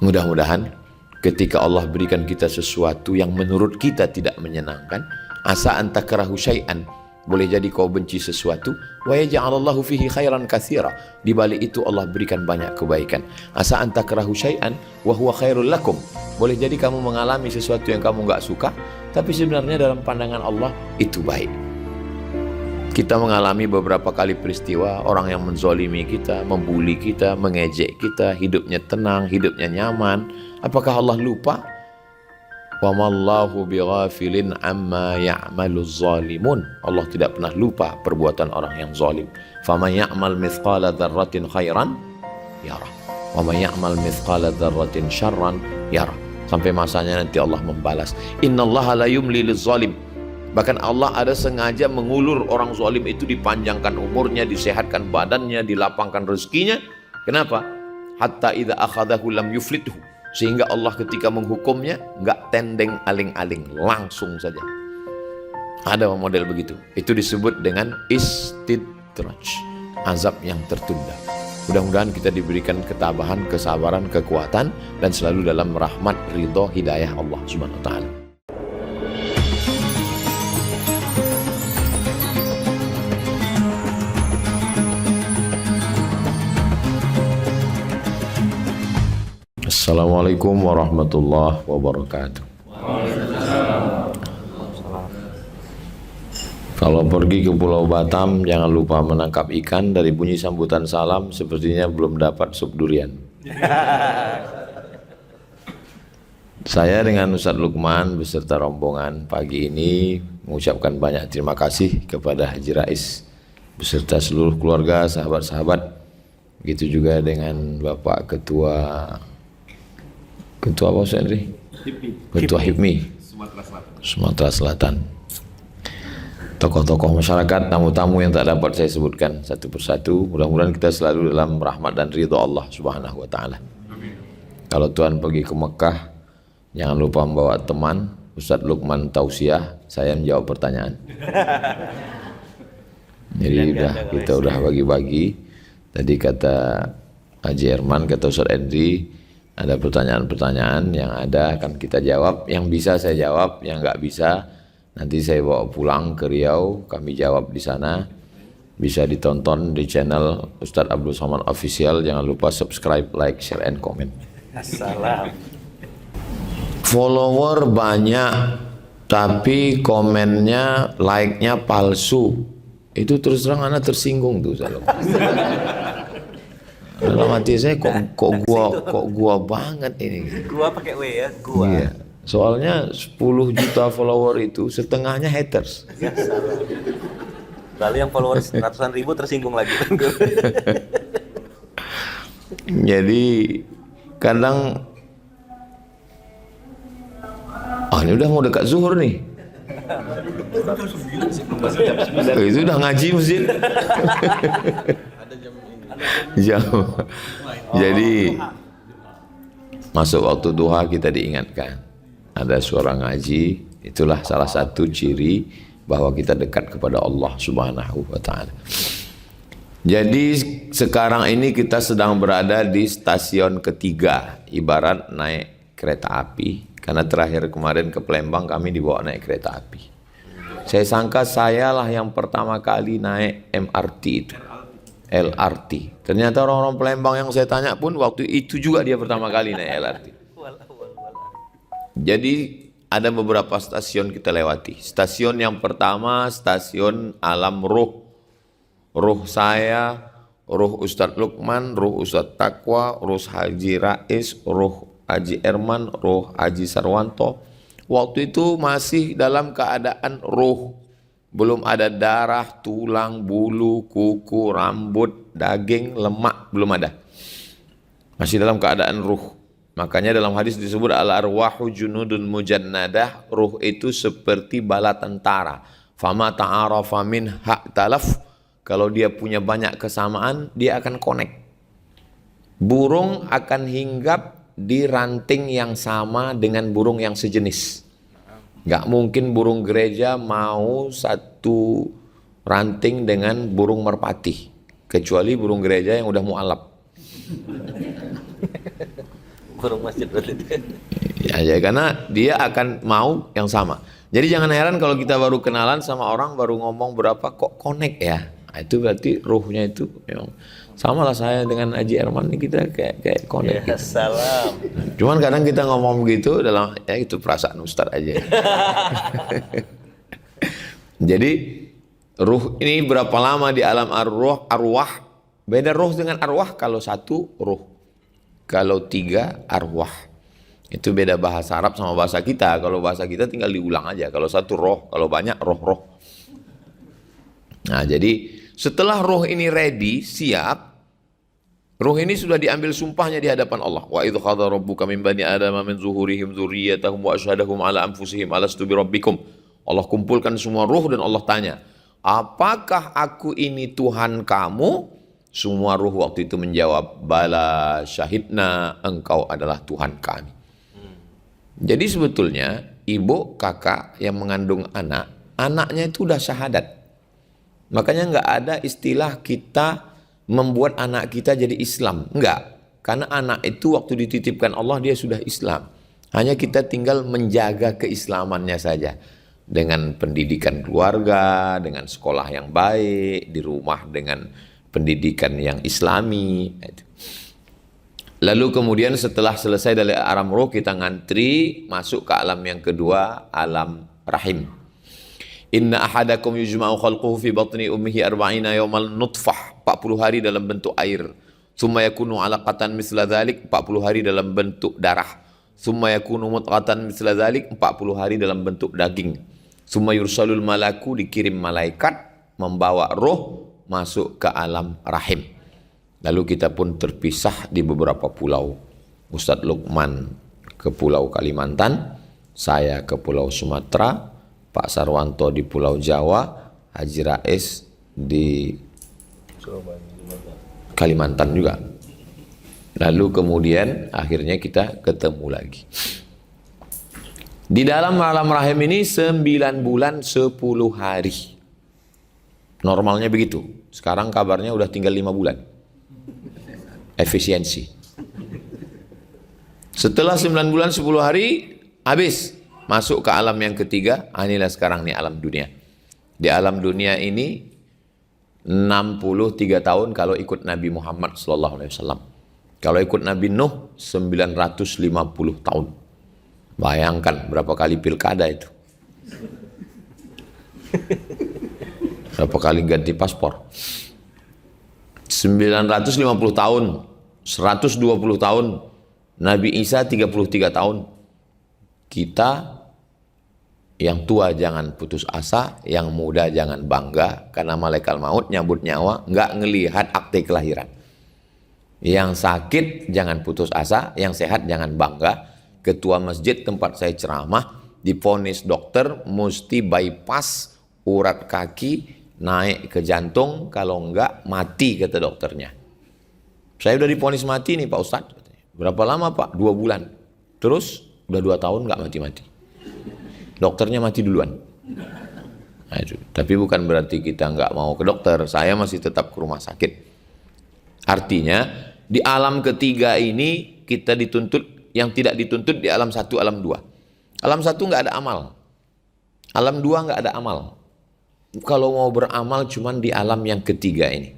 Mudah-mudahan ketika Allah berikan kita sesuatu yang menurut kita tidak menyenangkan, asa an takrahu syai'an, boleh jadi kau benci sesuatu, wa yaj'alallahu fihi khairan katsira, di balik itu Allah berikan banyak kebaikan. Asa an takrahu syai'an wa huwa khairul lakum, boleh jadi kamu mengalami sesuatu yang kamu enggak suka, tapi sebenarnya dalam pandangan Allah itu baik. Kita mengalami beberapa kali peristiwa orang yang menzalimi kita, membuli kita, mengejek kita, hidupnya tenang, hidupnya nyaman. Apakah Allah lupa? Wa mallahu bighafilin amma ya'maluz zalimun. Allah tidak pernah lupa perbuatan orang yang zalim. Faman ya'mal mithqala dzarratin khairan yara, wa man ya'mal mithqala dzarratin syarran yara. Sampai masanya nanti Allah membalas. Innallaha la yumli liz-zalim. Bahkan Allah ada sengaja mengulur orang zalim itu, dipanjangkan umurnya, disehatkan badannya, dilapangkan rezekinya. Kenapa? Hatta idza akhadahu lam yuflithu. Sehingga Allah ketika menghukumnya enggak tendeng aling-aling, langsung saja. Ada model begitu. Itu disebut dengan istidraj, azab yang tertunda. Mudah-mudahan kita diberikan ketabahan, kesabaran, kekuatan, dan selalu dalam rahmat, ridho, hidayah Allah Subhanahu wa taala. Assalamualaikum warahmatullahi wabarakatuh. Kalau pergi ke Pulau Batam, jangan lupa menangkap ikan. Dari bunyi sambutan salam, sepertinya belum dapat sup durian. Saya dengan Ustadz Lukman beserta rombongan pagi ini mengucapkan banyak terima kasih kepada Haji Rais beserta seluruh keluarga, sahabat-sahabat. Begitu juga dengan Bapak Ketua apa Ustaz Henry? Ketua HIPMI Sumatera Selatan. Tokoh-tokoh masyarakat, tamu-tamu yang tak dapat saya sebutkan satu persatu. Mudah-mudahan kita selalu dalam rahmat dan ridha Allah Subhanahu wa taala. Kalau Tuhan pergi ke Mekah, jangan lupa membawa teman. Ustadz Lukman tausiah, saya menjawab pertanyaan. Jadi kita udah bagi-bagi. Tadi kata Haji Herman, kata Ustadz Henry, ada pertanyaan-pertanyaan yang ada akan kita jawab. Yang bisa saya jawab, yang nggak bisa nanti saya bawa pulang ke Riau, kami jawab di sana. Bisa ditonton di channel Ustadz Abdul Somad Official. Jangan lupa subscribe, like, share, and comment. Assalam. Follower banyak, tapi komennya, like-nya palsu. Itu terus terang anak tersinggung tuh. Dalam hati saya kok gua banget ini. Gua pakai W ya, gua. Iya. Soalnya 10 juta follower itu setengahnya haters. Ya, salah. Lalu yang followers ratusan ribu tersinggung lagi. Jadi kadang ini udah mau dekat zuhur nih. Itu udah ngaji masjid. Jam. Jadi masuk waktu duha kita diingatkan ada suara ngaji. Itulah salah satu ciri bahwa kita dekat kepada Allah Subhanahu wa taala. Jadi sekarang ini kita sedang berada di stasiun ketiga, ibarat naik kereta api. Karena terakhir kemarin ke Palembang kami dibawa naik kereta api. Saya sangka sayalah yang pertama kali naik MRT itu. LRT. Ternyata orang-orang Palembang yang saya tanya pun waktu itu juga dia pertama kali naik LRT. Jadi ada beberapa stasiun kita lewati. Stasiun yang pertama stasiun Alam Ruh. Ruh saya, ruh Ustadz Lukman, ruh Ustadz Taqwa, ruh Haji Rais, ruh Haji Herman, ruh Haji Sarwanto. Waktu itu masih dalam keadaan ruh. Belum ada darah, tulang, bulu, kuku, rambut, daging, lemak, belum ada. Masih dalam keadaan ruh. Makanya dalam hadis disebut al-arwahu junudun mujannadah, ruh itu seperti bala tentara. Fama ta'arafa min hak talaf, kalau dia punya banyak kesamaan, dia akan connect. Burung akan hinggap di ranting yang sama dengan burung yang sejenis. Gak mungkin burung gereja mau satu ranting dengan burung merpati, kecuali burung gereja yang udah mualaf. Burung masjid berarti. Ya, karena dia akan mau yang sama. Jadi jangan heran kalau kita baru kenalan sama orang, baru ngomong berapa kok connect ya. Nah, itu berarti ruhnya itu memang sama lah saya dengan Haji Erman nih, kita kayak connect. Ya, Gitu. salam. Cuman kadang kita ngomong begitu dalam ya itu perasaan Ustaz aja. Jadi ruh ini berapa lama di alam arwah? Beda ruh dengan arwah, kalau satu ruh, kalau tiga arwah. Itu beda bahasa Arab sama bahasa kita. Kalau bahasa kita tinggal diulang aja. Kalau satu roh, kalau banyak roh-roh. Nah, jadi setelah roh ini ready, siap, roh ini sudah diambil sumpahnya di hadapan Allah. Wa idh khadha rabbuka min bani adama min zuhurihim dzurriyyatahum wa asyhadahum ala anfusihim alastu birabbikum. Allah kumpulkan semua ruh dan Allah tanya, apakah aku ini Tuhan kamu? Semua ruh waktu itu menjawab, bala syahidna, engkau adalah Tuhan kami. Jadi sebetulnya ibu, kakak yang mengandung anak, anaknya itu udah syahadat. Makanya nggak ada istilah kita membuat anak kita jadi Islam. Enggak. Karena anak itu waktu dititipkan Allah dia sudah Islam. Hanya kita tinggal menjaga keislamannya saja. Dengan pendidikan keluarga, dengan sekolah yang baik, di rumah dengan pendidikan yang Islami. Lalu kemudian setelah selesai dari alam roh, kita ngantri masuk ke alam yang kedua, alam rahim. Inna ahadakum yujma'u khalquhu fi batni ummihi arba'ina yawmal nutfah, 40 hari dalam bentuk air. Summa yakunu 'alaqatan misla dzalik, 40 hari dalam bentuk darah. Summa yakunu mudghatan misla dzalik, 40 hari dalam bentuk daging. Summa yursalul malaku, dikirim malaikat membawa roh masuk ke alam rahim. Lalu kita pun terpisah di beberapa pulau. Ustadz Lukman ke Pulau Kalimantan, saya ke Pulau Sumatera, Pak Sarwanto di Pulau Jawa, Haji Rais di Kalimantan juga. Lalu kemudian akhirnya kita ketemu lagi. Di dalam alam rahim ini 9 bulan 10 hari. Normalnya begitu. Sekarang kabarnya udah tinggal 5 bulan. Efisiensi. Setelah 9 bulan 10 hari habis, masuk ke alam yang ketiga. Inilah sekarang nih alam dunia. Di alam dunia ini 63 tahun kalau ikut Nabi Muhammad SAW. Kalau ikut Nabi Nuh 950 tahun. Bayangkan berapa kali pilkada itu. Berapa kali ganti paspor. 950 tahun, 120 tahun, Nabi Isa 33 tahun. Kita yang tua jangan putus asa, yang muda jangan bangga, karena malaikat maut nyambut nyawa, nggak ngelihat akte kelahiran. Yang sakit jangan putus asa, yang sehat jangan bangga. Ketua masjid tempat saya ceramah, divonis dokter mesti bypass urat kaki, naik ke jantung, kalau enggak mati kata dokternya. Saya udah divonis mati nih Pak Ustadz. Berapa lama Pak? 2 bulan. Terus udah 2 tahun enggak mati-mati. Dokternya mati duluan. Nah, itu. Tapi bukan berarti kita enggak mau ke dokter. Saya masih tetap ke rumah sakit. Artinya di alam ketiga ini kita dituntut yang tidak dituntut di alam 1, alam 2. Alam 1 enggak ada amal. Alam 2 enggak ada amal. Kalau mau beramal cuman di alam yang ketiga ini.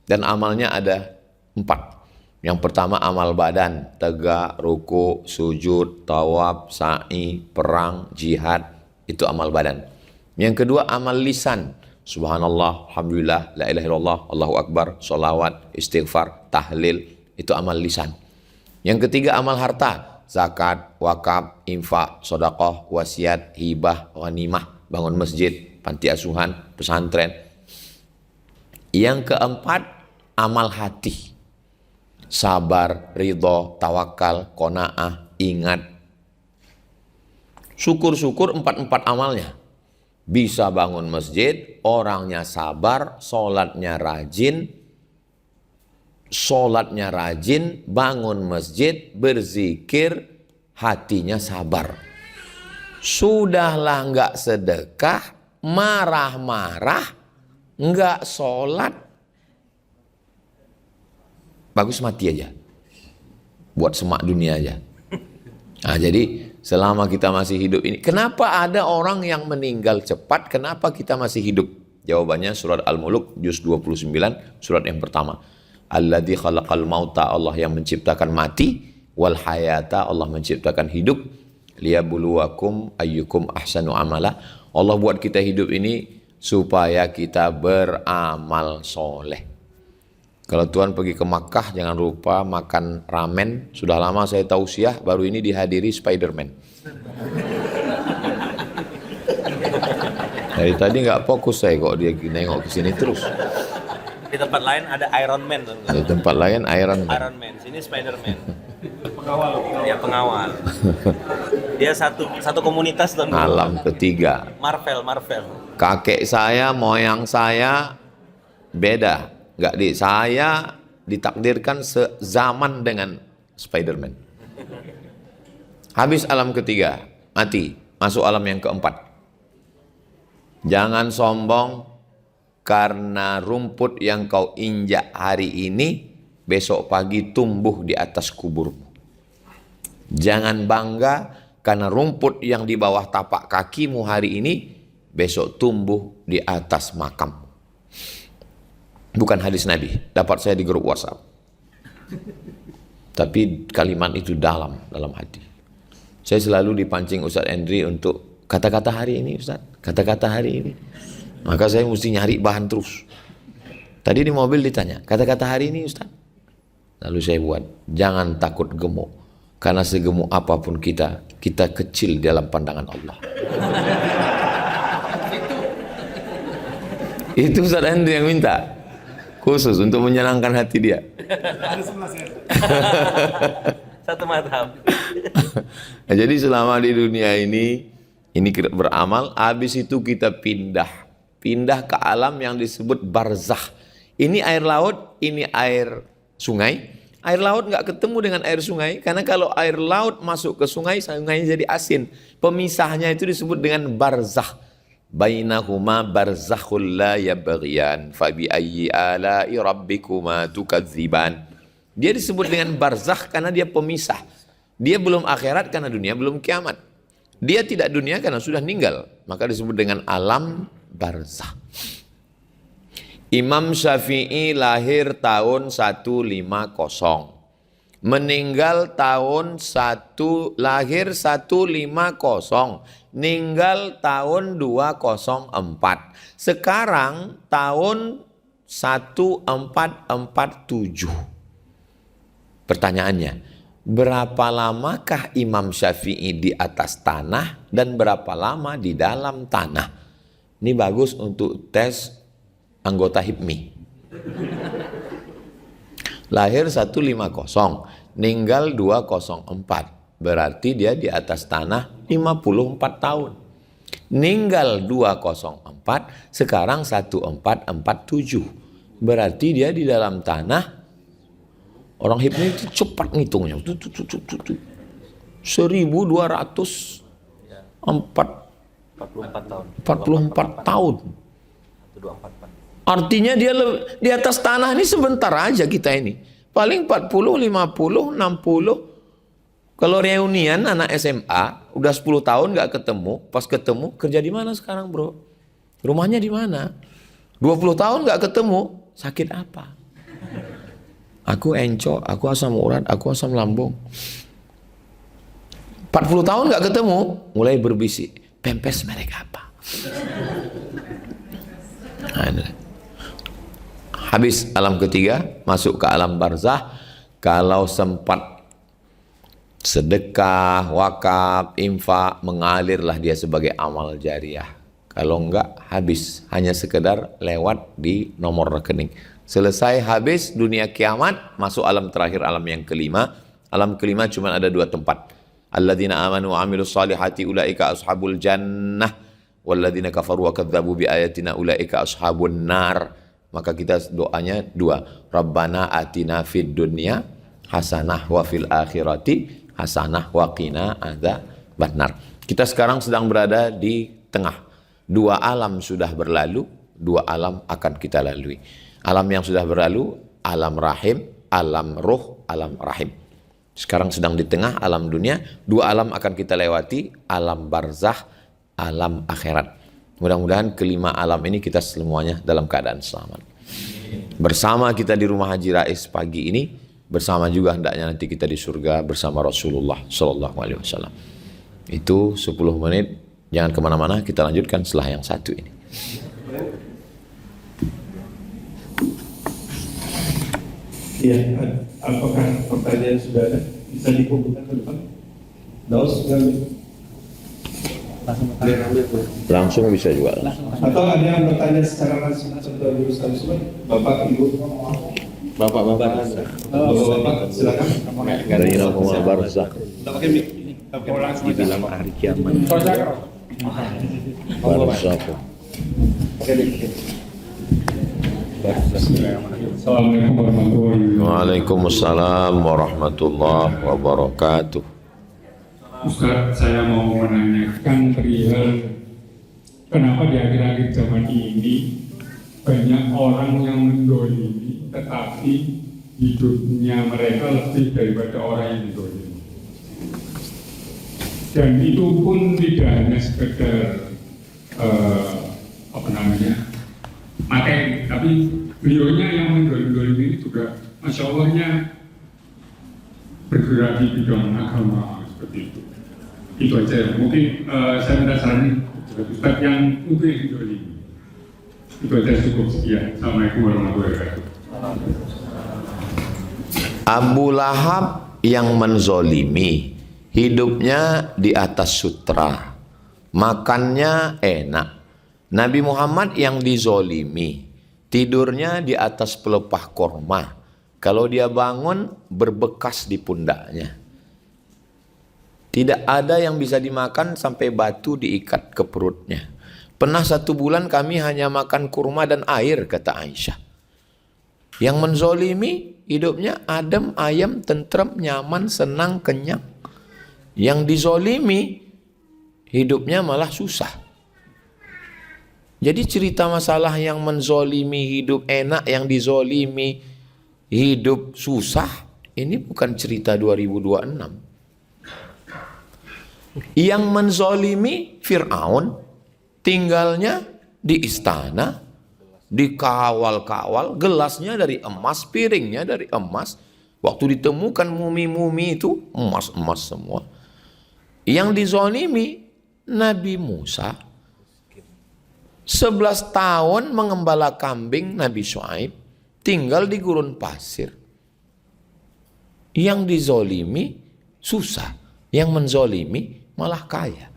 Dan amalnya ada 4. Yang pertama amal badan, tegak, ruku, sujud, tawaf, sa'i, perang, jihad, itu amal badan. Yang kedua amal lisan, subhanallah, alhamdulillah, la ilaha illallah, Allahu akbar, sholawat, istighfar, tahlil, itu amal lisan. Yang ketiga amal harta, zakat, wakaf, infak, sedekah, wasiat, hibah, ghanimah, bangun masjid, panti asuhan, pesantren. Yang keempat, amal hati. Sabar, ridho, tawakal, qanaah, ingat. Syukur-syukur 4 amalnya. Bisa bangun masjid, orangnya sabar, sholatnya rajin, bangun masjid, berzikir, hatinya sabar. Sudahlah nggak sedekah, marah-marah, nggak sholat, bagus mati aja. buat semak dunia aja. Nah, jadi selama kita masih hidup ini, kenapa ada orang yang meninggal cepat, kenapa kita masih hidup? Jawabannya surat Al-Muluk juz 29 surat yang pertama. Alladzi khalaqal mauta, Allah yang menciptakan mati, wal hayata, Allah menciptakan hidup, liyabluwakum ayyukum ahsanu amala. Allah buat kita hidup ini supaya kita beramal soleh. Kalau Tuhan pergi ke Makkah, jangan lupa makan ramen. Sudah lama saya tausiah, baru ini dihadiri Spiderman. Dari tadi nggak fokus saya kok dia nengok ke sini terus. Di tempat lain ada Iron Man. Di tempat lain Iron Man. Iron Man, sini Spider-Man. Pengawal. Ya, pengawal. Dia satu komunitas tuh. Alam ketiga. Marvel. Kakek saya, moyang saya beda. Saya ditakdirkan sezaman dengan Spider-Man. Habis alam ketiga, mati, masuk alam yang keempat. Jangan sombong karena rumput yang kau injak hari ini besok pagi tumbuh di atas kuburmu. Jangan bangga karena rumput yang di bawah tapak kakimu hari ini besok tumbuh di atas makam. Bukan hadis Nabi, dapat saya di grup WhatsApp. Tapi kalimat itu dalam hati. Saya selalu dipancing Ustaz Andri untuk kata-kata hari ini, Ustaz. Kata-kata hari ini. Maka saya mesti nyari bahan terus. Tadi di mobil ditanya, kata-kata hari ini, Ustaz. Lalu saya buat, jangan takut gemuk. Karena segemuk apapun kita kecil dalam pandangan Allah. Itu Ustaz Andri yang minta. Khusus untuk menyenangkan hati dia. Satu madhab. Nah, jadi selama di dunia ini kita beramal, habis itu kita pindah ke alam yang disebut barzakh. Ini air laut, ini air sungai. Air laut nggak ketemu dengan air sungai, karena kalau air laut masuk ke sungai, sungainya jadi asin. Pemisahnya itu disebut dengan barzakh. Bainahuma barzakhul la yabghiyan fa bi ayyi ala'i rabbikuma tukadziban. Dia disebut dengan barzakh karena dia pemisah. Dia belum akhirat karena dunia belum kiamat. Dia tidak dunia karena sudah meninggal, maka disebut dengan alam barzakh. Imam Syafi'i lahir tahun 150. Meninggal tahun lahir 150, meninggal tahun 204. Sekarang tahun 1447. Pertanyaannya, berapa lamakah Imam Syafi'i di atas tanah dan berapa lama di dalam tanah? Ini bagus untuk tes anggota HIPMI. Lahir 150, meninggal 204. Berarti dia di atas tanah 54 tahun. Meninggal 204, sekarang 1447. Berarti dia di dalam tanah, orang HIPMI itu cepat ngitungnya. 44 tahun. 44 tahun. 244. Artinya dia di atas tanah ini sebentar aja kita ini. Paling 40, 50, 60. Kalau reunian anak SMA, udah 10 tahun gak ketemu, pas ketemu, kerja di mana sekarang bro? Rumahnya di mana? 20 tahun gak ketemu, sakit apa? Aku encok, aku asam urat, aku asam lambung. 40 tahun gak ketemu, mulai berbisik. Pempes merek apa? Nah, habis alam ketiga, masuk ke alam barzakh. Kalau sempat sedekah, wakaf, infak, mengalirlah dia sebagai amal jariah. Kalau enggak, habis. Hanya sekedar lewat di nomor rekening. Selesai habis dunia kiamat, masuk alam terakhir, alam yang kelima. Alam kelima cuma ada 2 tempat. Alladzina amanu wa amilus salihati ulaika ashabul jannah. Walladzina kafaru wa kadzabu bi ayatina ulaika ashabun nar. Maka kita doanya 2. Rabbana atina fid dunya hasanah wa fil akhirati hasanah wa qina adzabannar. Kita sekarang sedang berada di tengah. 2 alam sudah berlalu, 2 alam akan kita lalui. Alam yang sudah berlalu, alam rahim, alam ruh, alam rahim. Sekarang sedang di tengah alam dunia, 2 alam akan kita lewati, alam barzakh, alam akhirat. Mudah-mudahan kelima alam ini kita semuanya dalam keadaan selamat. Bersama kita di rumah Haji Rais pagi ini, bersama juga hendaknya nanti kita di surga bersama Rasulullah Sallallahu Alaihi Wasallam. Itu 10 menit, jangan kemana-mana, kita lanjutkan setelah yang satu ini. Iya, apakah pertanyaan sudah ada? Bisa dikumpulkan ke depan? Daus, Langsung bisa juga. atau ada yang bertanya secara langsung kepada Ustaz Usman? Bapak, Ibu? Bapak, silakan. Bainal barzakh. Dibilang hari kiamat. Barzakh. Assalamualaikum warahmatullahi wabarakatuh. Waalaikumsalam warahmatullahi wabarakatuh. Ustaz, saya mau menanyakan perihal kenapa di akhir-akhir zaman ini banyak orang yang mendolimi, tetapi hidupnya mereka lebih daripada orang yang mendolimi. Dan itu pun tidak hanya sekedar materi, tapi beliaunya yang mendolim ini juga, masya Allahnya bergerak di bidang agama seperti itu. Itu aja. Mungkin saya minta saran Ustaz yang mungkin yang mendolim. Itu aja, cukup sekian. Assalamualaikum warahmatullahi wabarakatuh. Abu Lahab yang menzolimi, hidupnya di atas sutra, makannya enak. Nabi Muhammad yang dizolimi, tidurnya di atas pelepah korma. Kalau dia bangun, berbekas di pundaknya. Tidak ada yang bisa dimakan sampai batu diikat ke perutnya. Pernah 1 bulan kami hanya makan kurma dan air, kata Aisyah. Yang menzolimi, hidupnya adem, ayam, tentrem, nyaman, senang, kenyang. Yang dizolimi, hidupnya malah susah. Jadi cerita masalah yang menzolimi hidup enak, yang dizolimi hidup susah, ini bukan cerita 2026. Yang menzolimi Fir'aun, tinggalnya di istana, dikawal-kawal, gelasnya dari emas, piringnya dari emas. Waktu ditemukan mumi-mumi itu emas-emas semua. Yang dizolimi Nabi Musa, 11 tahun mengembala kambing Nabi Syuaib, tinggal di gurun pasir. Yang dizolimi susah, yang menzolimi malah kaya.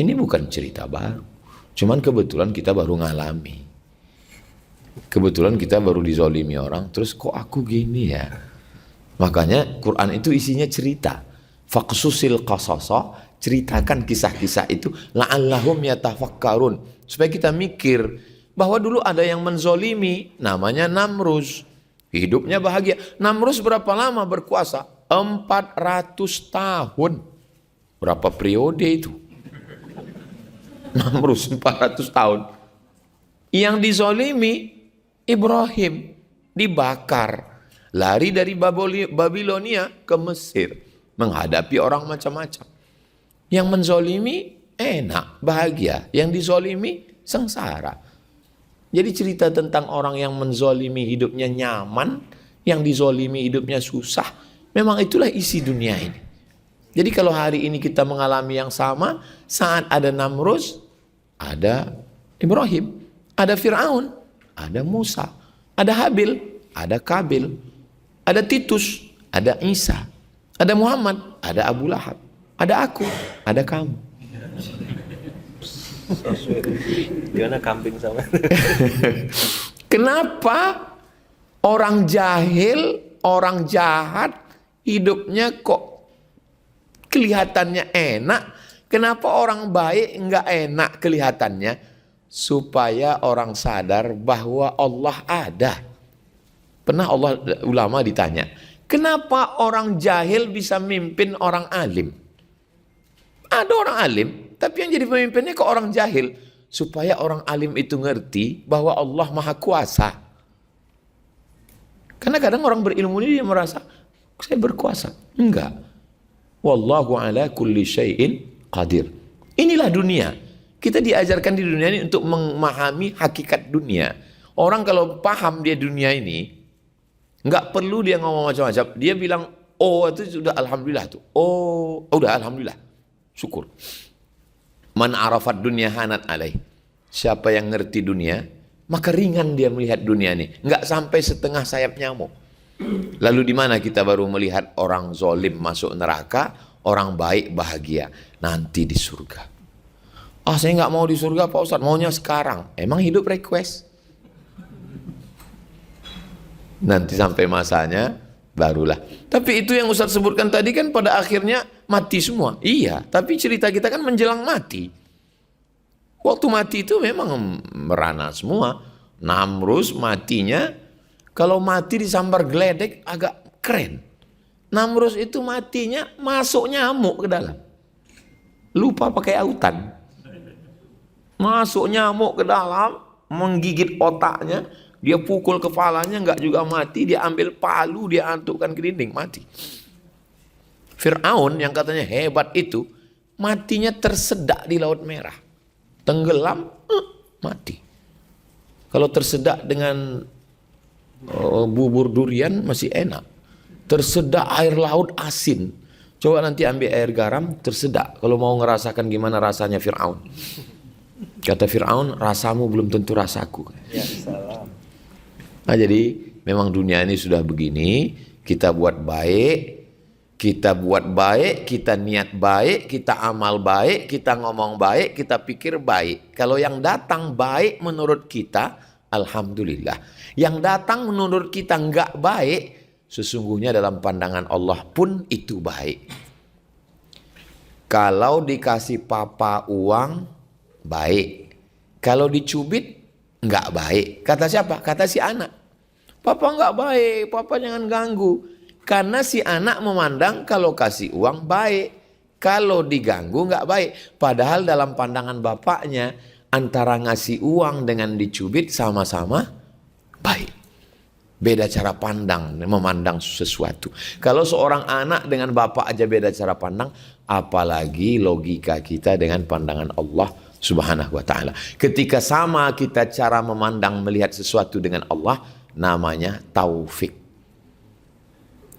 Ini bukan cerita baru, cuman kebetulan kita baru ngalami. Kebetulan kita baru dizolimi orang, terus kok aku gini ya. Makanya Quran itu isinya cerita. Faqsusil qasasa, ceritakan kisah-kisah itu la'allahum yatafakkarun, supaya kita mikir bahwa dulu ada yang menzolimi, namanya Namrus, hidupnya bahagia. Namrus berapa lama berkuasa? 400 tahun. Berapa periode itu? Namrus 400 tahun. Yang dizolimi Ibrahim, dibakar, lari dari Babilonia ke Mesir, menghadapi orang macam-macam. Yang menzolimi enak, bahagia. Yang dizolimi sengsara. Jadi cerita tentang orang yang menzolimi hidupnya nyaman, yang dizolimi hidupnya susah, memang itulah isi dunia ini. Jadi kalau hari ini kita mengalami yang sama, saat ada Namrus, ada Ibrahim, ada Fir'aun, ada Musa, ada Habil, ada Kabil, ada Titus, ada Isa, ada Muhammad, ada Abu Lahab, ada aku, ada kamu. Gimana kambing sama? Kenapa orang jahil, orang jahat hidupnya kok kelihatannya enak? Kenapa orang baik enggak enak kelihatannya? Supaya orang sadar bahwa Allah ada. Pernah ulama ditanya, kenapa orang jahil bisa mimpin orang alim? Ada orang alim, tapi yang jadi pemimpinnya kok orang jahil. Supaya orang alim itu ngerti bahwa Allah Maha Kuasa. Karena kadang orang berilmu ini dia merasa, Saya berkuasa. Enggak. Wallahu ala kulli syai'in qadir. Inilah dunia. Kita diajarkan di dunia ini untuk memahami hakikat dunia. Orang kalau paham dia dunia ini, enggak perlu dia ngomong macam-macam. Dia bilang, oh itu sudah alhamdulillah tuh. Oh, udah alhamdulillah. Syukur. Man arafat dunia hanat alaih. Siapa yang ngerti dunia, maka ringan dia melihat dunia ini. Enggak sampai setengah sayap nyamuk. Lalu di mana kita baru melihat orang zalim masuk neraka, orang baik bahagia nanti di surga. Ah, saya nggak mau di surga Pak Ustadz, maunya sekarang. Emang hidup request? Nanti sampai masanya barulah. Tapi itu yang Ustadz sebutkan tadi kan pada akhirnya mati semua. Iya, tapi cerita kita kan menjelang mati. Waktu mati itu memang merana semua. Namrus matinya, kalau mati disambar geledek agak keren. Namrus itu matinya masuk nyamuk ke dalam. Lupa pakai autan. Masuk nyamuk ke dalam, menggigit otaknya, dia pukul kepalanya enggak juga mati, dia ambil palu, dia antukkan ke dinding, mati. Fir'aun yang katanya hebat itu, matinya tersedak di Laut Merah. Tenggelam, mati. Kalau tersedak dengan bubur durian masih enak. Tersedak air laut asin. Coba nanti ambil air garam, tersedak. Kalau mau ngerasakan gimana rasanya Fir'aun. Kata Fir'aun, rasamu belum tentu rasaku. Ya, salam. Nah, jadi memang dunia ini sudah begini. Kita buat baik, kita niat baik, kita amal baik, kita ngomong baik, kita pikir baik. Kalau yang datang baik menurut kita, alhamdulillah. Yang datang menurut kita enggak baik, sesungguhnya dalam pandangan Allah pun itu baik. Kalau dikasih papa uang, baik. Kalau dicubit, enggak baik. Kata siapa? Kata si anak. Papa enggak baik, papa jangan ganggu. Karena si anak memandang kalau kasih uang baik. Kalau diganggu enggak baik. Padahal dalam pandangan bapaknya, antara ngasih uang dengan dicubit sama-sama baik. Beda cara pandang, memandang sesuatu. Kalau seorang anak dengan bapak aja beda cara pandang, apalagi logika kita dengan pandangan Allah Subhanahu wa ta'ala. Ketika sama kita cara memandang melihat sesuatu dengan Allah, namanya taufik.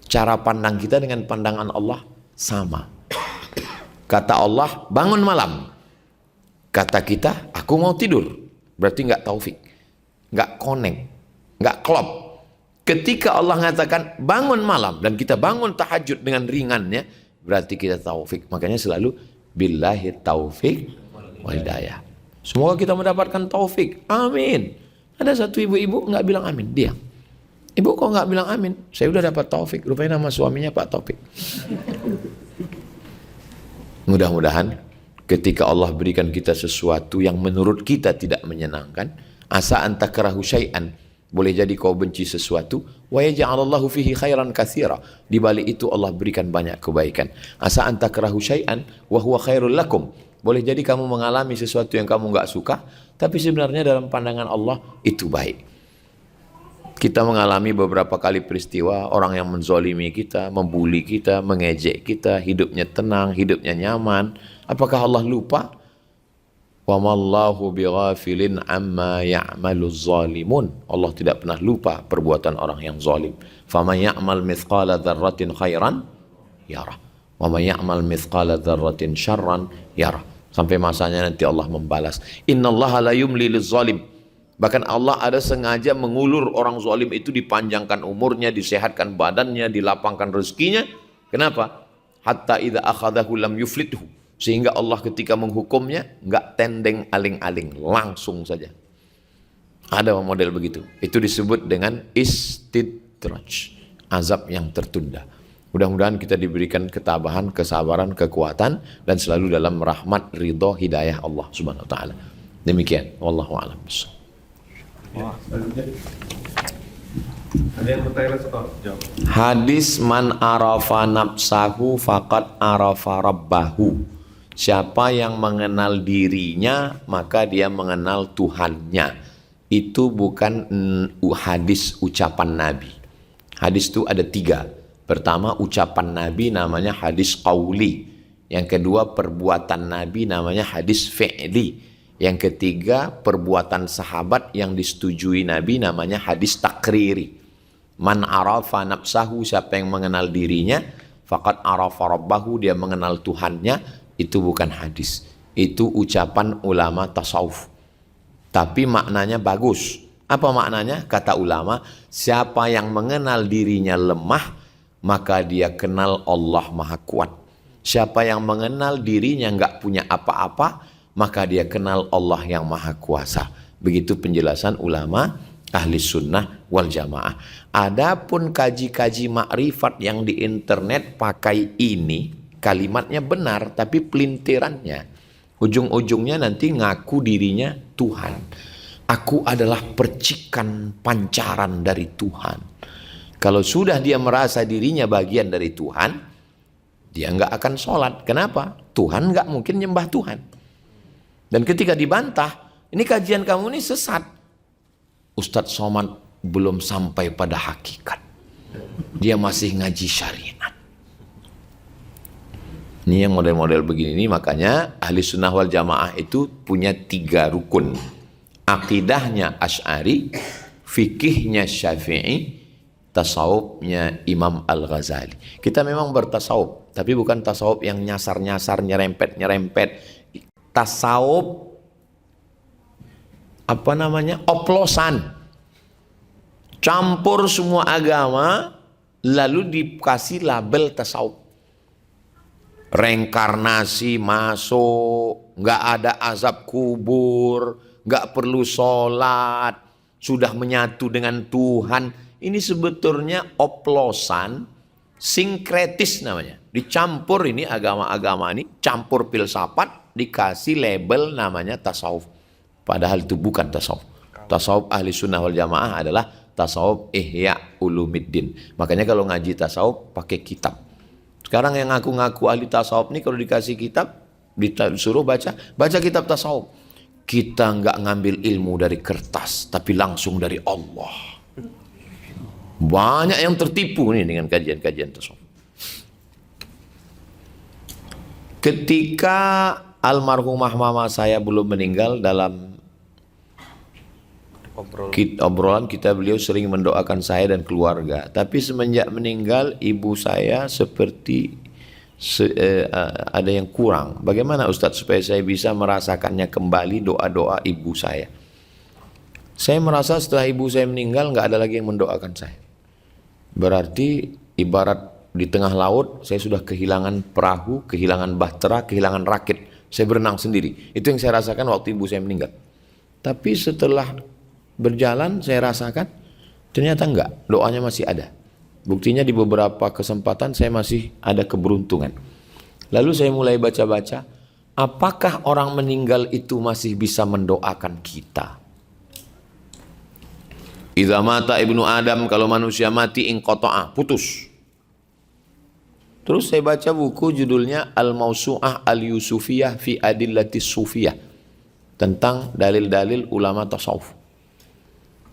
Cara pandang kita dengan pandangan Allah sama. Kata Allah, bangun malam. Kata kita, aku mau tidur. Berarti enggak taufik. Enggak connect. Enggak klop. Ketika Allah mengatakan bangun malam dan kita bangun tahajud dengan ringannya, berarti kita taufik. Makanya selalu billahi taufik wal hidayah. Semoga kita mendapatkan taufik. Amin. Ada satu ibu-ibu enggak bilang amin, diam. Ibu kok enggak bilang amin? Saya udah dapat taufik. Rupanya nama suaminya Pak Taufik. Mudah-mudahan ketika Allah berikan kita sesuatu yang menurut kita tidak menyenangkan, asa anta karahu syai'an, boleh jadi kau benci sesuatu, wa yaj'alallahu fihi khairan katsira, di balik itu Allah berikan banyak kebaikan. Asa anta karahu syai'an wa huwa khairul lakum, boleh jadi kamu mengalami sesuatu yang kamu enggak suka, tapi sebenarnya dalam pandangan Allah itu baik. Kita mengalami beberapa kali peristiwa orang yang menzolimi kita, membuli kita, mengejek kita, hidupnya tenang, hidupnya nyaman. Apakah Allah lupa? Wa mallahu bighafilin amma ya'maluz zalimun. Allah tidak pernah lupa perbuatan orang yang zalim. Faman ya'mal mithqala dzarratin khairan yarah. Wa man ya'mal mithqala dzarratin syarran yarah. Sampai masanya nanti Allah membalas. Innallaha la yumli liz-zalim. Bahkan Allah ada sengaja mengulur orang zalim itu, dipanjangkan umurnya, disehatkan badannya, dilapangkan rezekinya. Kenapa? Hatta idza akhadahu lam yuflithu. Sehingga Allah ketika menghukumnya enggak tendeng aling-aling, langsung saja. Ada model begitu. Itu disebut dengan istidraj, azab yang tertunda. Mudah-mudahan kita diberikan ketabahan, kesabaran, kekuatan, dan selalu dalam rahmat, ridho, hidayah Allah Subhanahu wa taala. Demikian, wallahu a'lam. Ada yang bertanya soal jawab. Hadis man arafa nafsahu faqad arafa rabbahu. Siapa yang mengenal dirinya maka dia mengenal Tuhannya. Itu bukan hadis ucapan Nabi. Hadis itu ada 3. Pertama, ucapan Nabi namanya hadis qauli. Yang kedua, perbuatan Nabi namanya hadis fi'li. Yang ketiga, perbuatan sahabat yang disetujui Nabi namanya hadis takriri. Man arafa nafsahu, siapa yang mengenal dirinya, faqad arafa rabbahu, dia mengenal Tuhannya, itu bukan hadis. Itu ucapan ulama tasawuf. Tapi maknanya bagus. Apa maknanya? Kata ulama, siapa yang mengenal dirinya lemah, maka dia kenal Allah Maha Kuat. Siapa yang mengenal dirinya nggak punya apa-apa, maka dia kenal Allah yang Maha Kuasa. Begitu penjelasan ulama ahli sunnah wal jamaah. Adapun kaji-kaji makrifat yang di internet pakai ini, kalimatnya benar tapi pelintirannya, ujung-ujungnya nanti ngaku dirinya Tuhan. Aku adalah percikan pancaran dari Tuhan. Kalau sudah dia merasa dirinya bagian dari Tuhan, dia nggak akan sholat. Kenapa? Tuhan nggak mungkin nyembah Tuhan. Dan ketika dibantah, ini kajian kamu ini sesat. Ustadz Somad belum sampai pada hakikat. Dia masih ngaji syariat. Ini yang model-model begini ini, makanya ahli sunnah wal jamaah itu punya 3 rukun. Akidahnya Asy'ari, fikihnya Syafi'i, tasawufnya Imam Al-Ghazali. Kita memang bertasawuf, tapi bukan tasawuf yang nyasar-nyasar, nyerempet-nyerempet. Tasawuf oplosan, campur semua agama lalu dikasih label tasawuf. Reinkarnasi masuk, nggak ada azab kubur, nggak perlu sholat, sudah menyatu dengan Tuhan. Ini sebetulnya oplosan sinkretis namanya. Dicampur ini agama-agama ini, campur filsafat, dikasih label namanya tasawuf. Padahal itu bukan tasawuf. Tasawuf ahli sunnah wal jamaah adalah tasawuf ihya ulumiddin. Makanya kalau ngaji tasawuf pakai kitab. Sekarang yang ngaku-ngaku ahli tasawuf ini kalau dikasih kitab, disuruh baca kitab tasawuf. Kita nggak ngambil ilmu dari kertas, tapi langsung dari Allah. Banyak yang tertipu nih dengan kajian-kajian tasawuf. Ketika almarhumah mama saya belum meninggal, dalam obrolan kita, beliau sering mendoakan saya dan keluarga. Tapi semenjak meninggal, ibu saya seperti ada yang kurang. Bagaimana Ustadz supaya saya bisa merasakannya kembali doa-doa ibu saya? Saya merasa setelah ibu saya meninggal nggak ada lagi yang mendoakan saya. Berarti ibarat di tengah laut saya sudah kehilangan perahu, kehilangan bahtera, kehilangan rakit. Saya berenang sendiri. Itu yang saya rasakan waktu ibu saya meninggal. Tapi setelah berjalan saya rasakan ternyata enggak, doanya masih ada. Buktinya di beberapa kesempatan saya masih ada keberuntungan. Lalu saya mulai baca-baca, apakah orang meninggal itu masih bisa mendoakan kita? Idza mata ibnu Adam, kalau manusia mati inqata'a, putus. Terus saya baca buku judulnya Al-Mawsu'ah Al-Yusufiyah fi Adillatis Sufiyah, tentang dalil-dalil ulama tasawuf.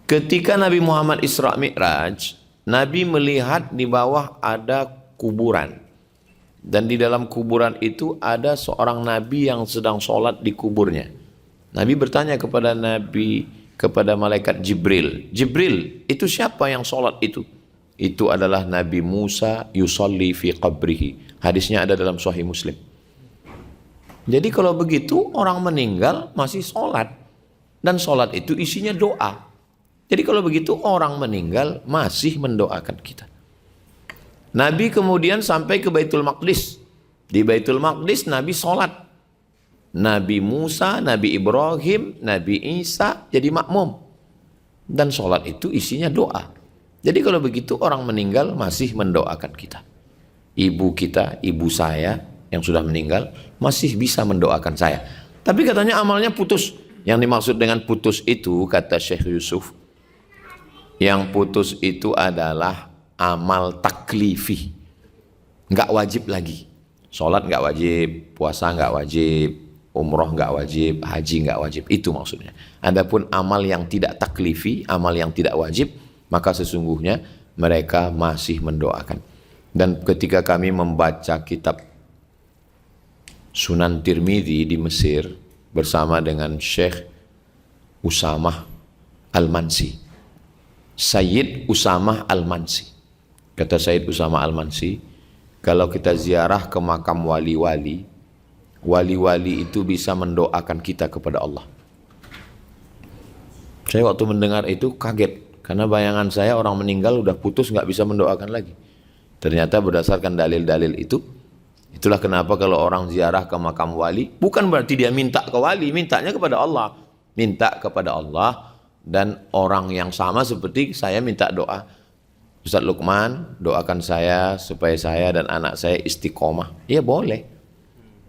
Ketika Nabi Muhammad Isra Mi'raj, Nabi melihat di bawah ada kuburan. Dan di dalam kuburan itu ada seorang Nabi yang sedang sholat di kuburnya. Nabi bertanya kepada malaikat Jibril, Jibril, itu siapa yang sholat itu? Itu adalah Nabi Musa yusalli fi qabrihi. Hadisnya ada dalam Sahih Muslim. Jadi kalau begitu orang meninggal masih sholat. Dan sholat itu isinya doa. Jadi kalau begitu orang meninggal masih mendoakan kita. Nabi kemudian sampai ke Baitul Maqdis. Di Baitul Maqdis Nabi sholat. Nabi Musa, Nabi Ibrahim, Nabi Isa jadi makmum. Dan sholat itu isinya doa. Jadi kalau begitu orang meninggal masih mendoakan kita. Ibu kita, ibu saya yang sudah meninggal masih bisa mendoakan saya. Tapi katanya amalnya putus. Yang dimaksud dengan putus itu, kata Syekh Yusuf, yang putus itu adalah amal taklifi. Nggak wajib lagi. Sholat nggak wajib, puasa nggak wajib, umroh nggak wajib, haji nggak wajib. Itu maksudnya. Adapun amal yang tidak taklifi, amal yang tidak wajib, maka sesungguhnya mereka masih mendoakan. Dan ketika kami membaca kitab Sunan Tirmidzi di Mesir bersama dengan Syekh Usamah Al-Mansi, Sayyid Usamah Al-Mansi, kata Sayyid Usamah Al-Mansi, kalau kita ziarah ke makam wali-wali, wali-wali itu bisa mendoakan kita kepada Allah. Saya waktu mendengar itu kaget, karena bayangan saya orang meninggal udah putus, nggak bisa mendoakan lagi. Ternyata berdasarkan dalil-dalil itu, itulah kenapa kalau orang ziarah ke makam wali, bukan berarti dia minta ke wali, mintanya kepada Allah. Minta kepada Allah, dan orang yang sama seperti saya minta doa. Ustadz Lukman, doakan saya supaya saya dan anak saya istiqomah. Ya boleh.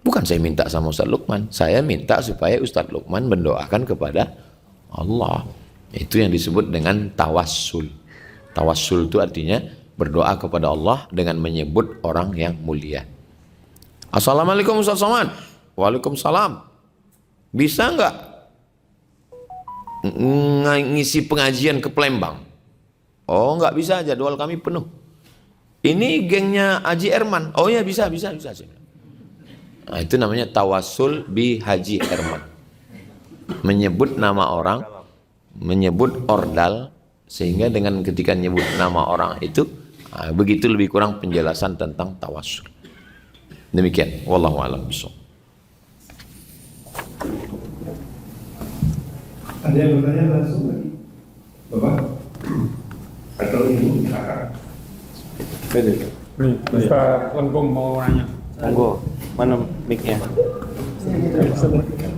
Bukan saya minta sama Ustadz Lukman, saya minta supaya Ustadz Lukman mendoakan kepada Allah. Itu yang disebut dengan tawassul. Tawassul itu artinya berdoa kepada Allah dengan menyebut orang yang mulia. Assalamualaikum Ustaz Somad. Waalaikumsalam. Bisa nggak ngisi pengajian ke Palembang? Oh nggak bisa, jadwal kami penuh. Ini gengnya Haji Herman. Oh ya bisa. Nah, itu namanya tawassul bi Haji Herman. Menyebut nama orang, menyebut ordal, sehingga dengan ketika nyebut nama orang itu, begitu lebih kurang penjelasan tentang tawassul. Demikian, wallahu a'lam bishawab. Ada yang bertanya langsung lagi, Bapak? Atau Ibu? Kakak? Ustaz Lengkung mau nanya. Monggo, mana mic-nya? Assalamualaikum.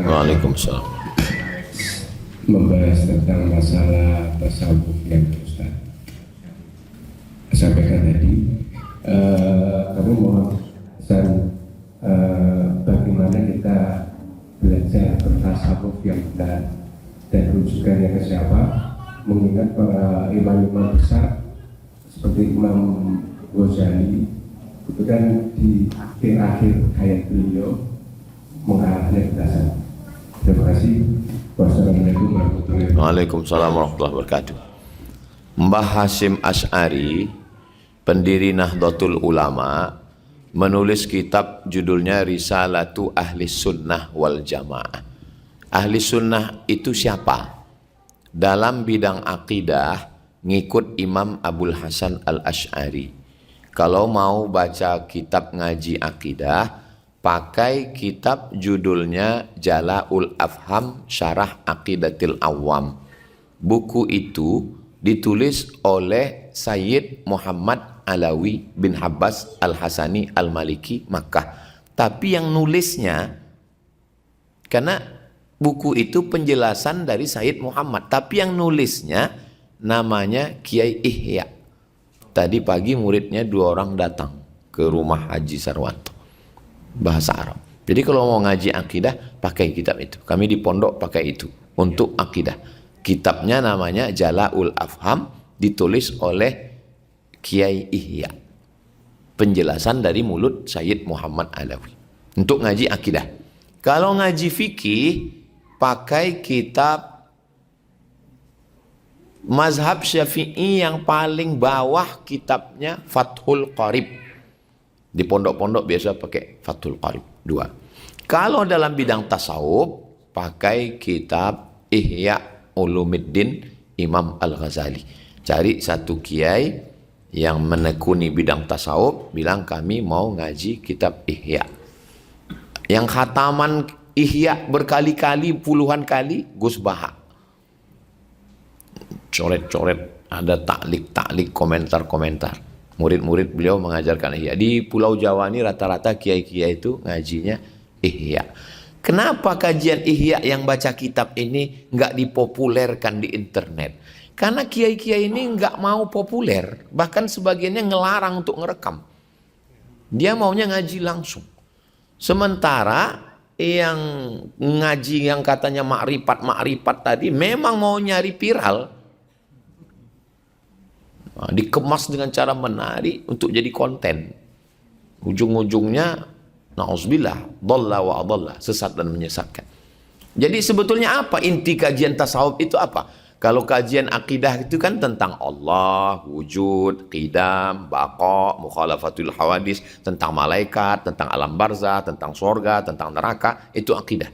Waalaikumsalam. Membahas tentang masalah tasawuf yang Ustaz sampaikan tadi, kami mohon pesan bagaimana kita belajar bertasawuf yang benar dan rujukannya ke siapa, mengingat para imam-imam besar seperti Imam Ghazali itu kan di akhir hayat beliau mengarahnya ke dasar. Terima kasih. Wassalamualaikum warahmatullahi wabarakatuh. Waalaikumsalam warahmatullahi wabarakatuh. Mbah Hasyim Asy'ari, pendiri Nahdlatul Ulama, menulis kitab judulnya Risalatu Ahli Sunnah wal Jamaah. Ahli Sunnah itu siapa? Dalam bidang akidah ngikut Imam Abul Hasan Al-Asy'ari. Kalau mau baca kitab ngaji akidah, pakai kitab judulnya Jala'ul Afham Syarah Aqidatil Awam. Buku itu ditulis oleh Sayyid Muhammad Alawi bin Habbas Al-Hasani Al-Maliki Makkah. Tapi yang nulisnya, karena buku itu penjelasan dari Sayyid Muhammad, tapi yang nulisnya namanya Kiai Ihya. Tadi pagi muridnya 2 orang datang ke rumah Haji Sarwanto, bahasa Arab. Jadi kalau mau ngaji akidah pakai kitab itu. Kami di pondok pakai itu untuk akidah. Kitabnya namanya Jala'ul Afham, ditulis oleh Kiai Ihya. Penjelasan dari mulut Sayyid Muhammad Alawi untuk ngaji akidah. Kalau ngaji fikih pakai kitab mazhab Syafi'i yang paling bawah, kitabnya Fathul Qarib. Di pondok-pondok biasa pakai Fathul Qarib 2. Kalau dalam bidang tasawuf pakai kitab Ihya Ulumuddin Imam Al-Ghazali. Cari satu kiai yang menekuni bidang tasawuf, bilang kami mau ngaji kitab Ihya. Yang khataman Ihya berkali-kali, puluhan kali, Gus Baha. Coret-coret, ada taklik-taklik, komentar-komentar. Murid-murid beliau mengajarkan Ihya. Di Pulau Jawa ini rata-rata kiai-kiai itu ngajinya Ihya. Kenapa kajian Ihya yang baca kitab ini nggak dipopulerkan di internet? Karena kiai-kiai ini nggak mau populer. Bahkan sebagiannya ngelarang untuk ngerekam. Dia maunya ngaji langsung. Sementara yang ngaji yang katanya makrifat tadi memang mau nyari viral. Nah, dikemas dengan cara menarik untuk jadi konten. Ujung-ujungnya Na'udzubillah, dhalla wa adalla, sesat dan menyesatkan. Jadi sebetulnya apa inti kajian tasawuf itu apa? Kalau kajian akidah itu kan tentang Allah, wujud, qidam, baqa, mukhalafatul hawadis, tentang malaikat, tentang alam barzah, tentang surga, tentang neraka, itu akidah.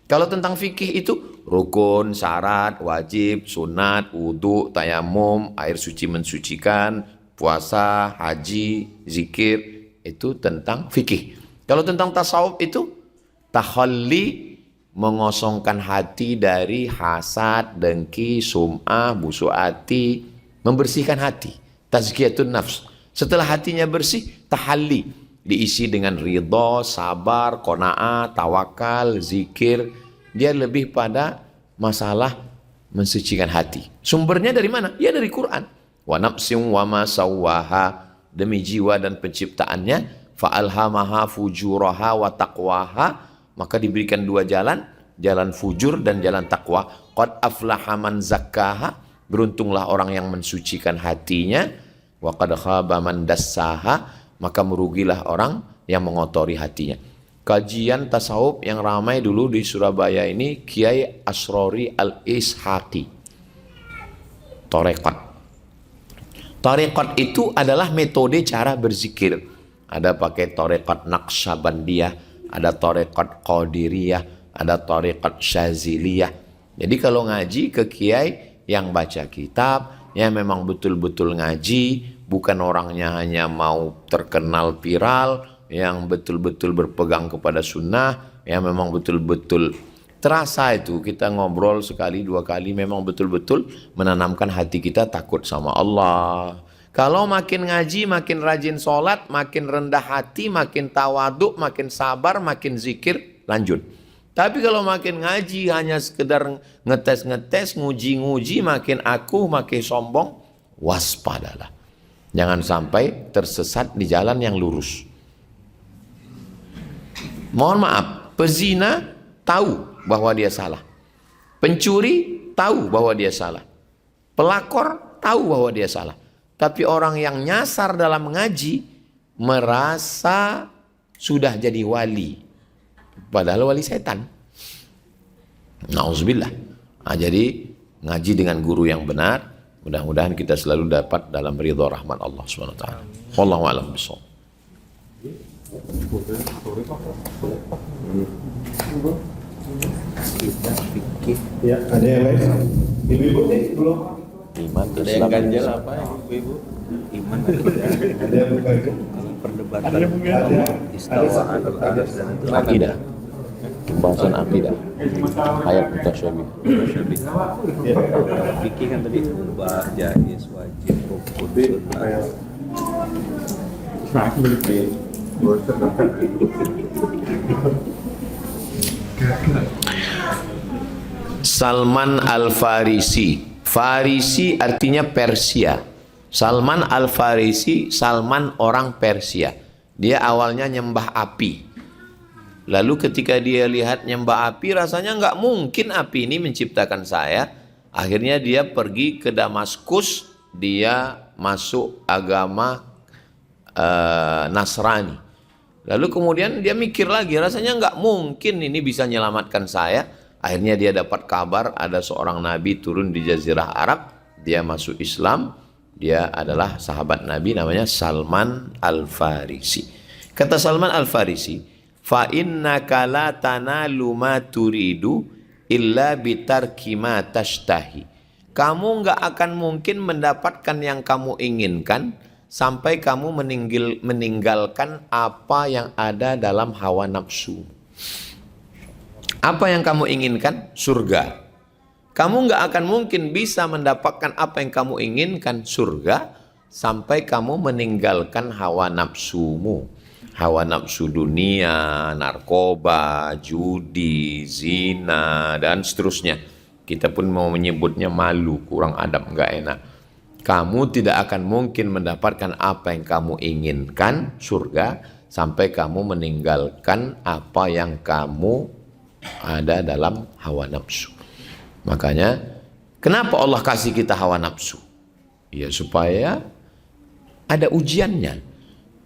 Kalau tentang fikih itu rukun, syarat, wajib, sunat, wudu, tayamum, air suci mensucikan, puasa, haji, zikir, itu tentang fikih. Kalau tentang tasawuf itu takhalli, mengosongkan hati dari hasad, dengki, sum'ah, busuk hati, membersihkan hati, tazkiyatun nafs. Setelah hatinya bersih, tahalli, diisi dengan ridha, sabar, qanaah, tawakal, zikir. Dia lebih pada masalah mensucikan hati. Sumbernya dari mana? Ya dari Quran. Wa nafsin wa ma sawwaha, demi jiwa dan penciptaannya, fa alhamaha fujuraha wa taqwaha, maka diberikan dua jalan, jalan fujur dan jalan takwa. Qad aflaha man zakkaha, beruntunglah orang yang mensucikan hatinya. Wa qad khaba man dassaha, maka merugilah orang yang mengotori hatinya. Kajian tasawuf yang ramai dulu di Surabaya ini Kiai Asrori Al-Ishaqi. Tarekat. Tarekat itu adalah metode cara berzikir. Ada pakai tarekat Naqsyabandiyah, ada tarekat Qadiriyah, ada tarekat Syaziliyah. Jadi kalau ngaji ke kiai yang baca kitab, yang memang betul-betul ngaji, bukan orangnya hanya mau terkenal viral, yang betul-betul berpegang kepada sunnah, yang memang betul-betul terasa itu kita ngobrol sekali dua kali memang betul-betul menanamkan hati kita takut sama Allah. Kalau makin ngaji, makin rajin sholat, makin rendah hati, makin tawaduk, makin sabar, makin zikir, lanjut. Tapi kalau makin ngaji, hanya sekedar ngetes-ngetes, nguji-nguji, makin aku, makin sombong, waspadalah. Jangan sampai tersesat di jalan yang lurus. Mohon maaf, pezina tahu bahwa dia salah. Pencuri tahu bahwa dia salah. Pelakor tahu bahwa dia salah. Tapi orang yang nyasar dalam mengaji merasa sudah jadi wali, padahal wali setan. Nauzubillah. Nah, jadi ngaji dengan guru yang benar, mudah-mudahan kita selalu dapat dalam ridha rahmat Allah Subhanahu wa taala. Wallahu a'lam bishawab. Ya, ada yang lain? Ibu-ibu nih belum. Iman Ada yang ganjel apa ibu-ibu? Iman Ada yang berkaitan? perdebatan Ada. istawa atau anas dan itu akidah. Pembahasan akidah. Ayat mutasyabih. Ya. fikih kan tadi bah jais wajib rukun Salman Al-Farisi. Farisi artinya Persia. Salman Al-Farisi, Salman orang Persia. Dia awalnya nyembah api. Lalu ketika dia lihat nyembah api, rasanya nggak mungkin api ini menciptakan saya. Akhirnya dia pergi ke Damaskus, dia masuk agama Nasrani. Lalu kemudian dia mikir lagi, rasanya nggak mungkin ini bisa menyelamatkan saya. Akhirnya dia dapat kabar ada seorang nabi turun di Jazirah Arab, dia masuk Islam, dia adalah sahabat Nabi namanya Salman Al-Farisi. Kata Salman Al-Farisi, fa innaka la tanalu ma turidu illa bitarki ma tashtahi. Kamu nggak akan mungkin mendapatkan yang kamu inginkan sampai kamu meninggalkan apa yang ada dalam hawa nafsu. Apa yang kamu inginkan? Surga. Kamu nggak akan mungkin bisa mendapatkan apa yang kamu inginkan, surga, sampai kamu meninggalkan hawa nafsumu. Hawa nafsu dunia, narkoba, judi, zina, dan seterusnya. Kita pun mau menyebutnya malu, kurang adab, nggak enak. Kamu tidak akan mungkin mendapatkan apa yang kamu inginkan, surga, sampai kamu meninggalkan apa yang kamu ada dalam hawa nafsu. Makanya kenapa Allah kasih kita hawa nafsu? Ya supaya ada ujiannya.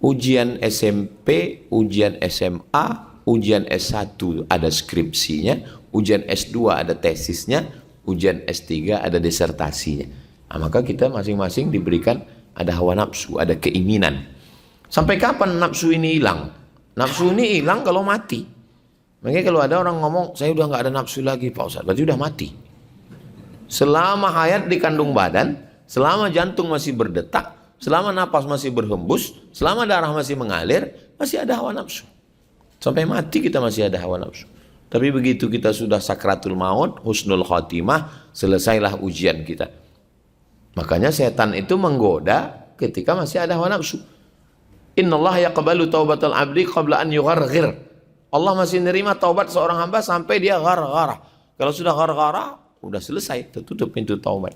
Ujian SMP, ujian SMA, ujian S1 ada skripsinya, ujian S2 ada tesisnya, ujian S3 ada disertasinya. Nah, maka kita masing-masing diberikan ada hawa nafsu, ada keinginan. Sampai kapan nafsu ini hilang? Nafsu ini hilang kalau mati. Makanya kalau ada orang ngomong, saya udah nggak ada nafsu lagi Pak Ustadz, berarti udah mati. Selama hayat di kandung badan, selama jantung masih berdetak, selama napas masih berhembus, selama darah masih mengalir, masih ada hawa nafsu. Sampai mati kita masih ada hawa nafsu. Tapi begitu kita sudah sakratul maut, husnul khotimah, selesailah ujian kita. Makanya setan itu menggoda ketika masih ada hawa nafsu. Innallaha yaqbalu taubatal abdi qabla an yugharghir. Allah masih nerima taubat seorang hamba sampai dia gharghara. Kalau sudah gharghara, udah selesai, tertutup pintu taubat.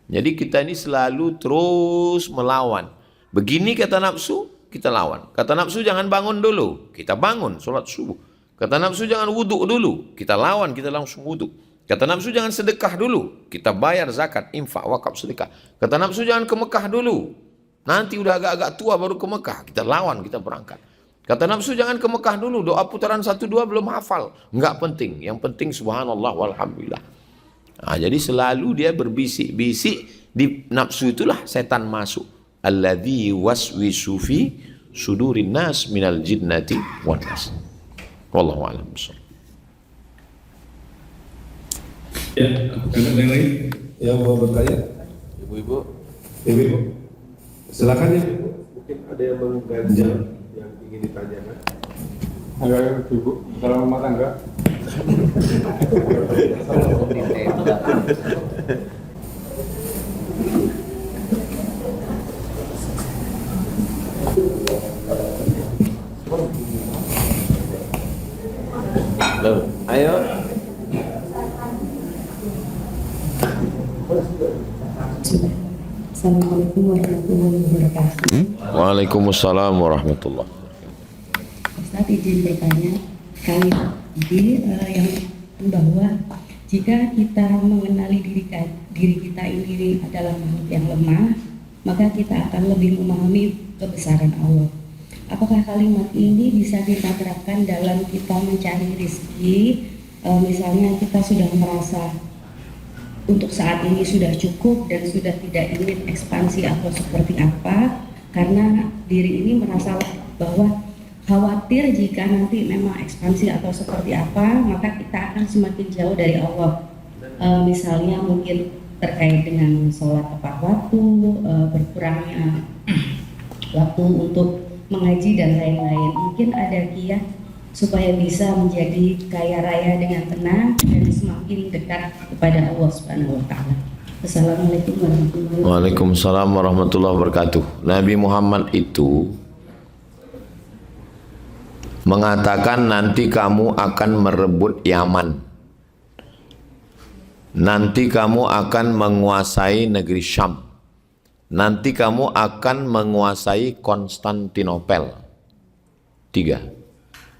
Jadi kita ini selalu terus melawan. Begini kata nafsu, kita lawan. Kata nafsu jangan bangun dulu, kita bangun sholat subuh. Kata nafsu jangan wudhu dulu, kita lawan, kita langsung wudhu. Kata nafsu jangan sedekah dulu, kita bayar zakat, infak, wakaf, sedekah. Kata nafsu jangan ke Mekah dulu, nanti udah agak-agak tua baru ke Mekah, kita lawan, kita berangkat. Kata nafsu jangan ke Mekah dulu, doa putaran 1-2 belum hafal, enggak penting. Yang penting subhanallah walhamdulillah. Nah, jadi selalu dia berbisik-bisik, di nafsu itulah setan masuk. Alladzi waswisu fi sudurin nas minal jinnati wan nas. Wallahu a'lam bishawab. Ya, ada yang lain yang mau bertanya? Ibu-ibu, Ibu, silakan ya. Mungkin ada yang mengganti yang ingin ditanyakan. Ayo, Ibu, dalam rumah tangga. loh, ayo. Assalamualaikum warahmatullahi wabarakatuh. Waalaikumsalam warahmatullahi. Ustaz izin bertanya, kali ini yang bahwa jika kita mengenali diri kita ini adalah makhluk yang lemah, maka kita akan lebih memahami kebesaran Allah. Apakah kalimat ini bisa kita terapkan dalam kita mencari rezeki? Misalnya kita sudah merasa untuk saat ini sudah cukup dan sudah tidak ingin ekspansi atau seperti apa, karena diri ini merasa bahwa khawatir jika nanti memang ekspansi atau seperti apa, maka kita akan semakin jauh dari Allah. Misalnya mungkin terkait dengan sholat tepat waktu, berkurangnya waktu untuk mengaji dan lain-lain. Mungkin ada kiat supaya bisa menjadi kaya raya dengan tenang dan semakin dekat kepada Allah Subhanahu wa taala. Assalamualaikum warahmatullahi wabarakatuh. Waalaikumsalam warahmatullahi wabarakatuh. Nabi Muhammad itu mengatakan nanti kamu akan merebut Yaman. Nanti kamu akan menguasai negeri Syam. Nanti kamu akan menguasai Konstantinopel. 3.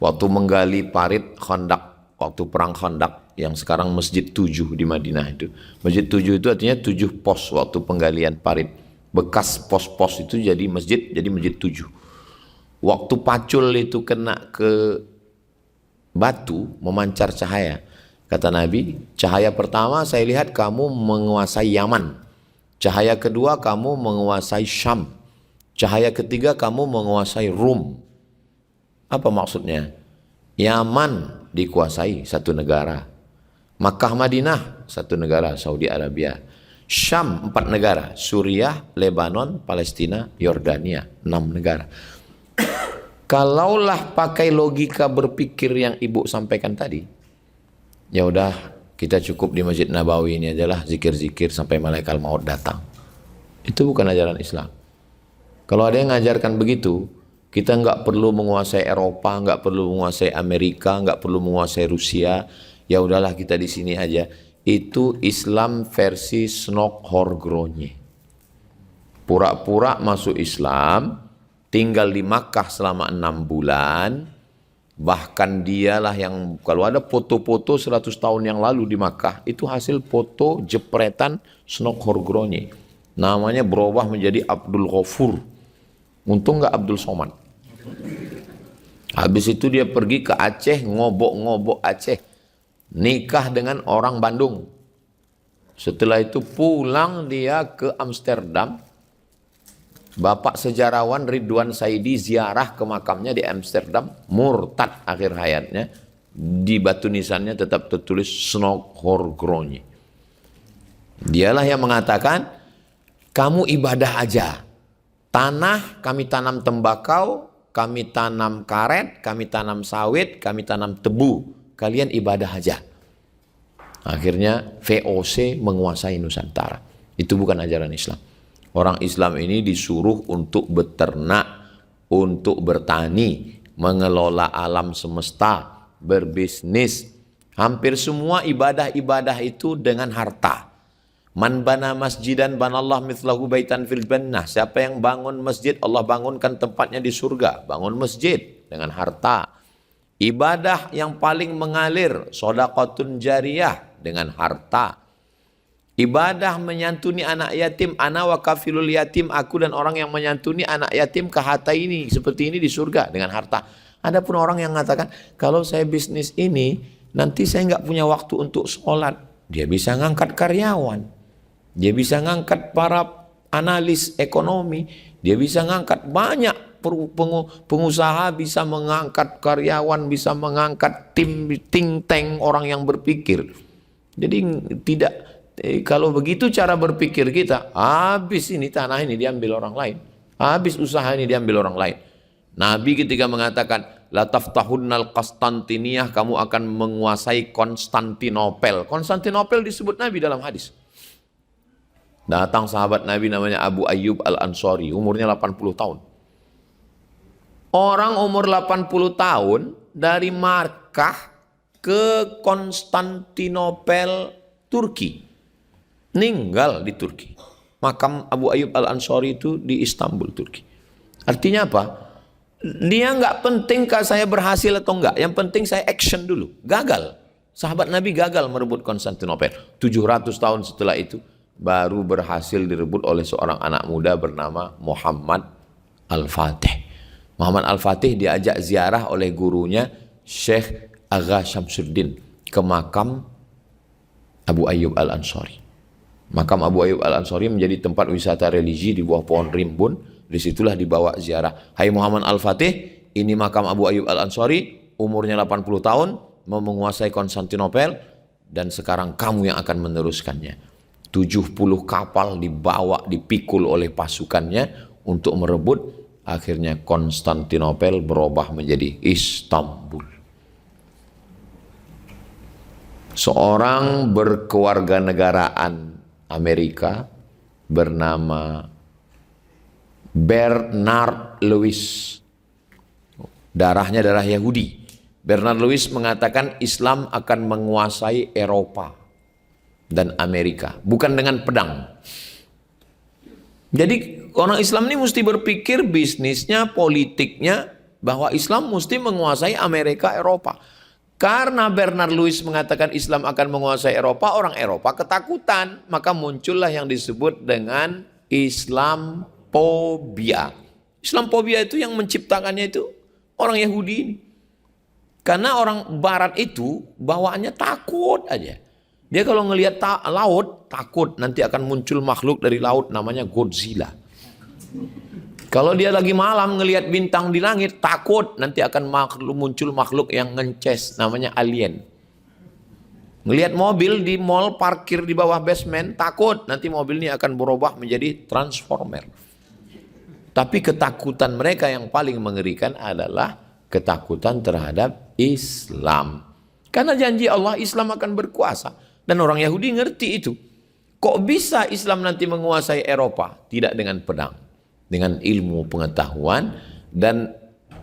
Waktu menggali parit Khandaq, waktu perang Khandaq yang sekarang Masjid 7 di Madinah itu. Masjid 7 itu artinya 7 pos waktu penggalian parit. Bekas pos-pos itu jadi masjid 7. Waktu pacul itu kena ke batu memancar cahaya. Kata Nabi, cahaya pertama saya lihat kamu menguasai Yaman. Cahaya kedua kamu menguasai Syam. Cahaya ketiga kamu menguasai Rum. Apa maksudnya? Yaman dikuasai satu negara. Makkah Madinah satu negara, Saudi Arabia. Syam 4 negara, Suriah, Lebanon, Palestina, Yordania, 6 negara. Kalaulah pakai logika berpikir yang ibu sampaikan tadi, ya udah kita cukup di Masjid Nabawi ini adalah zikir-zikir sampai malaikat maut datang. Itu bukan ajaran Islam. Kalau ada yang ngajarkan begitu, kita nggak perlu menguasai Eropa, nggak perlu menguasai Amerika, nggak perlu menguasai Rusia. Ya udahlah kita di sini aja. Itu Islam versi Snok Horgronje. Pura-pura masuk Islam, tinggal di Makkah selama 6 bulan. Bahkan dialah yang, kalau ada foto-foto 100 tahun yang lalu di Makkah, itu hasil foto jepretan Snok Horgronje. Namanya berubah menjadi Abdul Ghafur. Untung nggak Abdul Somad. Habis itu dia pergi ke Aceh, ngobok-ngobok Aceh. Nikah dengan orang Bandung. Setelah itu pulang dia ke Amsterdam. Bapak sejarawan Ridwan Saidi ziarah ke makamnya di Amsterdam. Murtad akhir hayatnya. Di batu nisannya tetap tertulis Snokhorgroni. Dialah yang mengatakan, kamu ibadah aja. Tanah kami tanam tembakau, kami tanam karet, kami tanam sawit, kami tanam tebu. Kalian ibadah aja. Akhirnya VOC menguasai Nusantara. Itu bukan ajaran Islam. Orang Islam ini disuruh untuk beternak, untuk bertani, mengelola alam semesta, berbisnis. Hampir semua ibadah-ibadah itu dengan harta. Man bana masjidan banallah mithlahu baitan fil jannah. Siapa yang bangun masjid, Allah bangunkan tempatnya di surga. Bangun masjid dengan harta. Ibadah yang paling mengalir, sedekahun jariyah dengan harta. Ibadah menyantuni anak yatim, ana wa kafilul yatim, aku dan orang yang menyantuni anak yatim kahata ini, seperti ini di surga dengan harta. Adapun orang yang mengatakan, kalau saya bisnis ini, nanti saya nggak punya waktu untuk sholat. Dia bisa ngangkat karyawan. Dia bisa ngangkat para analis ekonomi. Dia bisa ngangkat banyak pengusaha, bisa mengangkat karyawan, bisa mengangkat tim think tank orang yang berpikir. Jadi tidak, kalau begitu cara berpikir kita, habis ini tanah ini diambil orang lain. Habis usaha ini diambil orang lain. Nabi ketika mengatakan, la taftahunnal Konstantiniyah, kamu akan menguasai Konstantinopel. Konstantinopel disebut Nabi dalam hadis. Datang sahabat Nabi namanya Abu Ayyub Al-Ansari, umurnya 80 tahun. Orang umur 80 tahun dari Makkah ke Konstantinopel, Turki. Meninggal di Turki. Makam Abu Ayyub Al-Ansari itu di Istanbul, Turki. Artinya apa? Dia nggak penting kalau saya berhasil atau enggak. Yang penting saya action dulu. Gagal. Sahabat Nabi gagal merebut Konstantinopel. 700 tahun setelah itu baru berhasil direbut oleh seorang anak muda bernama Muhammad Al-Fatih. Muhammad Al-Fatih diajak ziarah oleh gurunya Syekh Agha Syamsuddin ke makam Abu Ayyub Al-Ansari. Makam Abu Ayyub Al-Ansari menjadi tempat wisata religi di bawah pohon rimbun. Disitulah dibawa ziarah. Hai Muhammad Al-Fatih, ini makam Abu Ayyub Al-Ansari, umurnya 80 tahun, mau menguasai Konstantinopel, dan sekarang kamu yang akan meneruskannya. 70 kapal dibawa, dipikul oleh pasukannya untuk merebut. Akhirnya Konstantinopel berubah menjadi Istanbul. Seorang berkewarganegaraan Amerika bernama Bernard Lewis. Darahnya darah Yahudi. Bernard Lewis mengatakan Islam akan menguasai Eropa dan Amerika, bukan dengan pedang. Jadi orang Islam ini mesti berpikir bisnisnya, politiknya, bahwa Islam mesti menguasai Amerika, Eropa. Karena Bernard Lewis mengatakan Islam akan menguasai Eropa, orang Eropa ketakutan. Maka muncullah yang disebut dengan Islamophobia. Islamophobia itu yang menciptakannya itu orang Yahudi ini. Karena orang Barat itu bawaannya takut aja. Dia kalau ngelihat laut, takut nanti akan muncul makhluk dari laut namanya Godzilla. Kalau dia lagi malam ngelihat bintang di langit, takut nanti akan muncul makhluk yang ngences namanya alien. Ngelihat mobil di mall parkir di bawah basement, takut nanti mobil ini akan berubah menjadi transformer. Tapi ketakutan mereka yang paling mengerikan adalah ketakutan terhadap Islam. Karena janji Allah, Islam akan berkuasa. Dan orang Yahudi ngerti itu. Kok bisa Islam nanti menguasai Eropa? Tidak dengan pedang. Dengan ilmu pengetahuan. Dan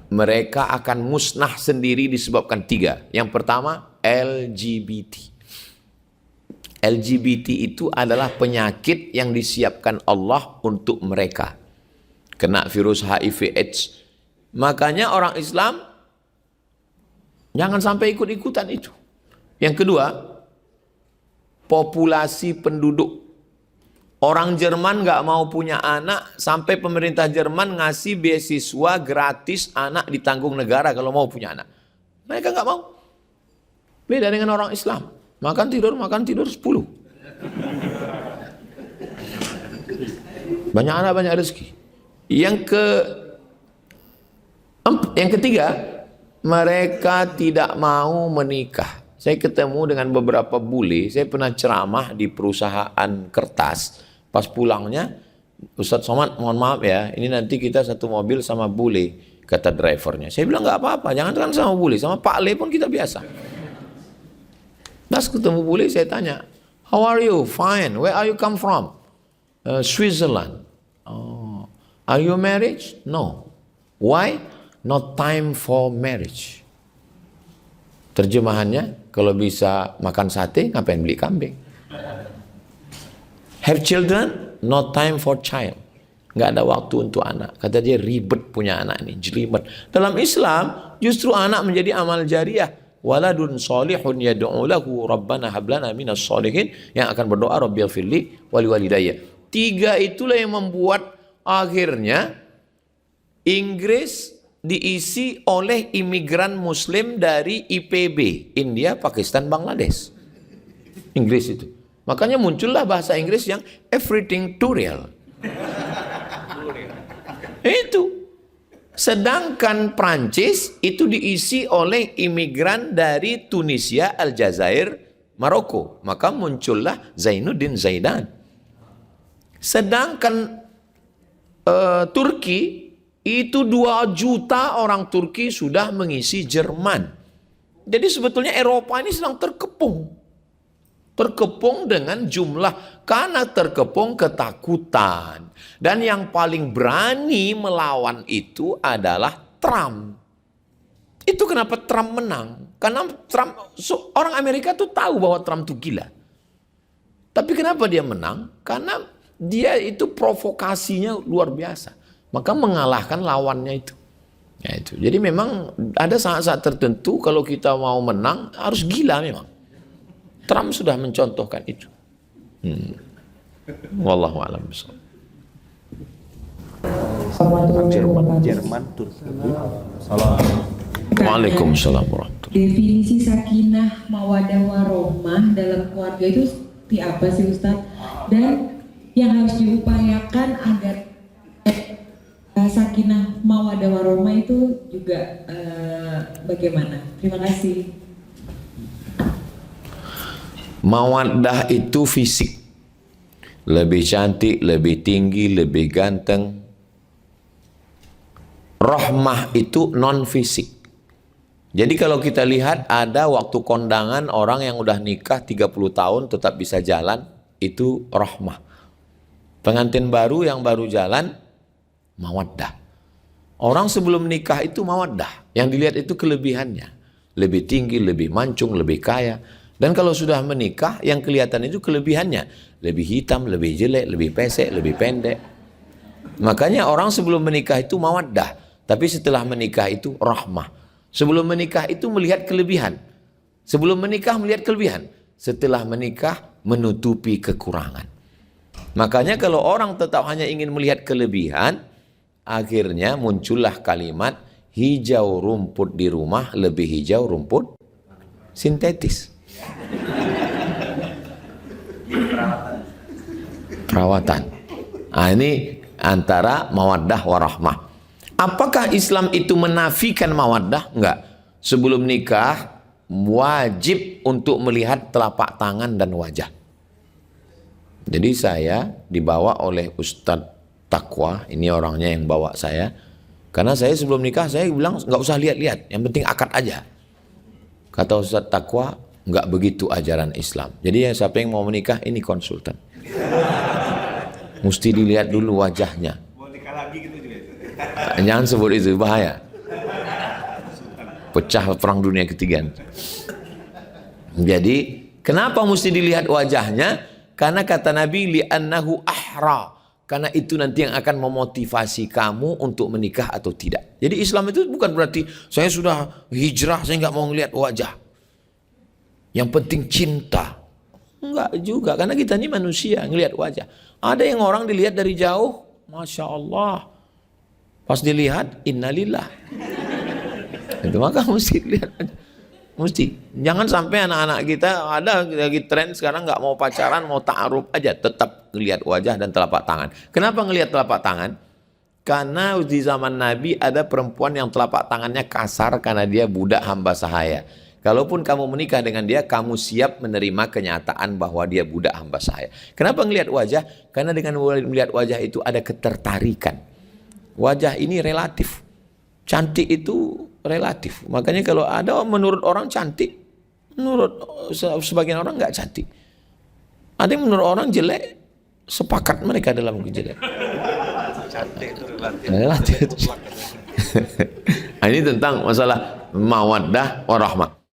mereka akan musnah sendiri disebabkan 3. Yang pertama, LGBT. LGBT itu adalah penyakit yang disiapkan Allah untuk mereka. Kena virus HIV AIDS. Makanya orang Islam jangan sampai ikut-ikutan itu. Yang kedua, populasi penduduk. Orang Jerman nggak mau punya anak sampai pemerintah Jerman ngasih beasiswa gratis anak ditanggung negara kalau mau punya anak. Mereka nggak mau. Beda dengan orang Islam. Makan tidur 10. Banyak anak, banyak rezeki. Yang ketiga, mereka tidak mau menikah. Saya ketemu dengan beberapa bule, saya pernah ceramah di perusahaan kertas. Pas pulangnya, Ustadz Somad, mohon maaf ya, ini nanti kita satu mobil sama bule, kata drivernya. Saya bilang nggak apa-apa, jangan kan sama bule, sama Pak Le pun kita biasa. Pas ketemu bule, saya tanya, how are you? Fine. Where are you come from? Switzerland. Oh, are you married? No. Why? Not time for marriage. Terjemahannya, kalau bisa makan sate, ngapain beli kambing? Have children? No time for child. Nggak ada waktu untuk anak. Kata dia, ribet punya anak ini, jelimet. Dalam Islam, justru anak menjadi amal jariah. Waladun solihun yad'u lahu rabbana hablana minas solihin, yang akan berdoa rabbighfirli wali walidayya. 3 itulah yang membuat akhirnya Inggris diisi oleh imigran muslim dari IPB, India, Pakistan, Bangladesh. Inggris itu. Makanya muncullah bahasa Inggris yang everything too real. Itu. Sedangkan Prancis itu diisi oleh imigran dari Tunisia, Aljazair, Maroko. Maka muncullah Zainuddin Zaidan. Sedangkan Turki itu 2 juta orang Turki sudah mengisi Jerman. Jadi sebetulnya Eropa ini sedang terkepung. Terkepung dengan jumlah, karena terkepung ketakutan. Dan yang paling berani melawan itu adalah Trump. Itu kenapa Trump menang. Karena orang Amerika tuh tahu bahwa Trump itu gila. Tapi kenapa dia menang? Karena dia itu provokasinya luar biasa. Maka mengalahkan lawannya itu. Ya itu. Jadi memang ada saat-saat tertentu kalau kita mau menang harus gila memang. Trump sudah mencontohkan itu. Wallahu a'lam bishawab. Jerman, Turki. Waalaikumsalam warahmatullahi. Definisi sakinah mawadah warohmah dalam keluarga itu seperti apa sih Ustaz? Dan yang harus diupayakan agar sakinah mawadah warohmah itu juga bagaimana? Terima kasih. Mawaddah itu fisik. Lebih cantik, lebih tinggi, lebih ganteng. Rahmah itu non fisik. Jadi kalau kita lihat ada waktu kondangan orang yang udah nikah 30 tahun tetap bisa jalan, itu rahmah. Pengantin baru yang baru jalan, mawaddah. Orang sebelum nikah itu mawaddah. Yang dilihat itu kelebihannya. Lebih tinggi, lebih mancung, lebih kaya. Dan kalau sudah menikah, yang kelihatan itu kelebihannya. Lebih hitam, lebih jelek, lebih pesek, lebih pendek. Makanya orang sebelum menikah itu mawaddah. Tapi setelah menikah itu rahmah. Sebelum menikah itu melihat kelebihan. Sebelum menikah melihat kelebihan. Setelah menikah menutupi kekurangan. Makanya kalau orang tetap hanya ingin melihat kelebihan, akhirnya muncullah kalimat hijau rumput di rumah lebih hijau rumput sintetis. Perawatan. Nah, ini antara mawaddah warahmah. Apakah Islam itu menafikan mawaddah? Enggak. Sebelum nikah wajib untuk melihat telapak tangan dan wajah. Jadi saya dibawa oleh Ustadz Takwa, ini orangnya yang bawa saya. Karena saya sebelum nikah saya bilang nggak usah lihat-lihat, yang penting akad aja. Kata Ustadz Takwa, nggak begitu ajaran Islam. Jadi siapa yang mau menikah ini konsultan. Mesti dilihat dulu wajahnya. Mau nikah lagi gitu juga. Jangan sebut itu, bahaya. Pecah perang dunia ketiga. Jadi kenapa mesti dilihat wajahnya? Karena kata Nabi li'annahu ahra. Karena itu nanti yang akan memotivasi kamu untuk menikah atau tidak. Jadi Islam itu bukan berarti saya sudah hijrah, saya nggak mau ngelihat wajah. Yang penting cinta. enggak juga, karena kita ini manusia, ngelihat wajah. Ada yang orang dilihat dari jauh, Masya Allah. Pas dilihat, innalillah. Itu maka mesti lihat. Mesti. Jangan sampai anak-anak kita, ada lagi tren sekarang nggak mau pacaran, mau ta'aruf aja. Tetap ngelihat wajah dan telapak tangan. Kenapa ngelihat telapak tangan? Karena di zaman Nabi ada perempuan yang telapak tangannya kasar karena dia budak hamba sahaya. Kalaupun kamu menikah dengan dia, kamu siap menerima kenyataan bahwa dia budak hamba sahaya. Kenapa ngelihat wajah? Karena dengan melihat wajah itu ada ketertarikan. Wajah ini relatif. Cantik itu relatif. Makanya kalau ada menurut orang cantik, menurut sebagian orang nggak cantik. Ada yang menurut orang jelek, sepakat mereka dalam jelek. Cantik itu relatif. Relatif. Ini tentang masalah mawaddah warahmah.